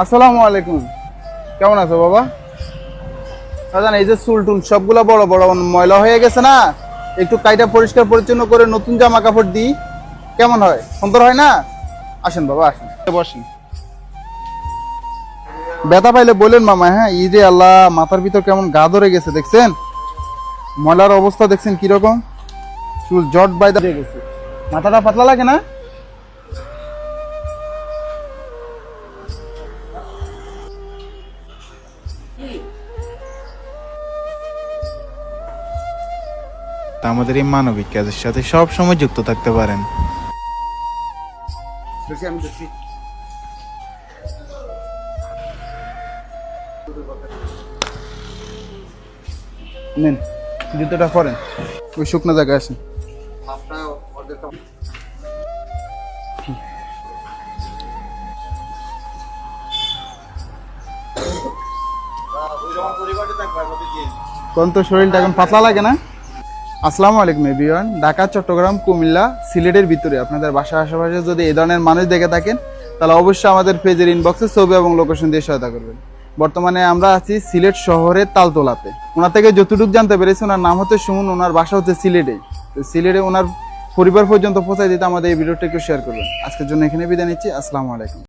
আসসালামু আলাইকুম। কেমন আছো বাবা? দাদা এই যে চুল টুল সবগুলা বড় বড় ময়লা হয়ে গেছে না, একটু কাইটা পরিষ্কার পরিচ্ছন্ন করে নতুন জামা কাপড় দিই, কেমন হয়? সুন্দর হয় না? আসেন বাবা আসেন, বসেন। ব্যথা পাইলে বলেন মামা। হ্যাঁ, ঈদে আল্লাহ মাথার ভিতর কেমন গা ধরে গেছে দেখছেন? ময়লার অবস্থা দেখছেন কিরকম? চুল জট বাইদা হয়ে গেছে, মাথাটা পাতলা লাগে না? আমাদের এই মানবিক কাজের সাথে সব সময় যুক্ত থাকতে পারেন। আমি দেখছি। নেন জুতোটা পরেন, ওই শুকনো জায়গায় আসেন। কোন তো শরীরটা এখন পাতলা লাগে না? আসসালামু আলাইকুম এভরিওয়ান। ঢাকা, চট্টগ্রাম, কুমিল্লা, সিলেটের ভিতরে আপনাদের বাসার আশেপাশে যদি এই ধরনের মানুষ দেখে থাকেন তাহলে অবশ্যই আমাদের পেজের ইনবক্সে ছবি এবং লোকেশন দিয়ে সহায়তা করবেন। বর্তমানে আমরা আছি সিলেট শহরের তালতলাতে। ওনার থেকে যতটুকু জানতে পেরেছি, ওনার নাম হচ্ছে সুমন, ওনার বাসা হচ্ছে সিলেটেই। তো সিলেটে ওনার পরিবার পর্যন্ত পৌঁছায় দিতে আমাদের এই ভিডিওটা একটু শেয়ার করবেন। আজকের জন্য এখানে বিদায় নিচ্ছি। আসসালামু আলাইকুম।